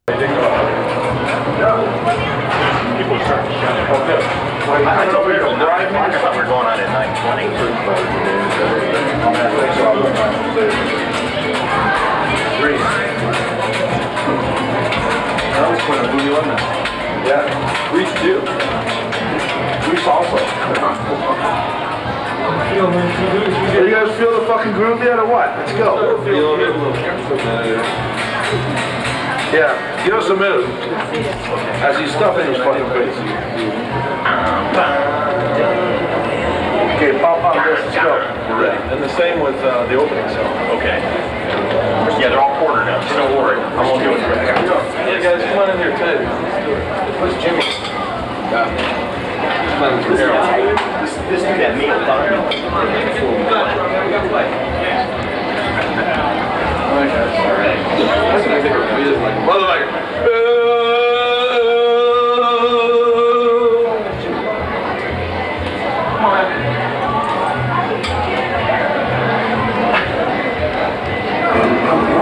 People start to shut it. Okay. I thought we were going on at 9:20. That was quite a movie, wasn't it? Yeah. Grease too. Grease also. Are you guys feel the fucking groove yet or what? Let's go. Yeah, give us a minute as he's stuffing his fucking face. Okay, pop on this, let's go. We're ready. And the same with the opening song. Okay. Yeah, they're all quartered up, so don't worry. I'm gonna do it for you. Hey guys, come on in here too. Where's Jimmy? This dude that meal done.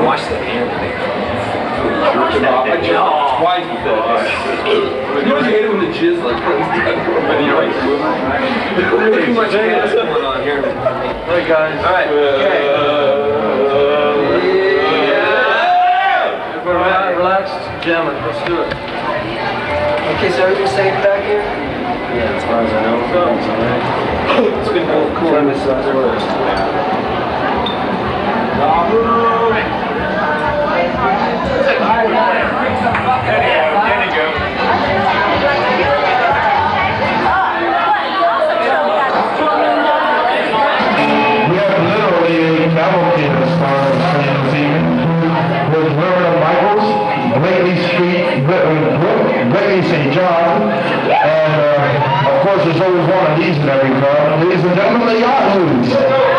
Watch the hand. Why is he dead? You always hate it when the jizz like runs down. When you're like, too much gas going on here. Alright guys. Alright. Relax, jamming. Let's do it. Okay, so everything's safe back here? Yeah, as far as I know. It's been cool. We have literally a cavalcade of stars this evening with Reverend Michaels, Blakely Street, Blakely St. John, and of course there's always one of these in every car. Ladies and gentlemen, the Yahoos.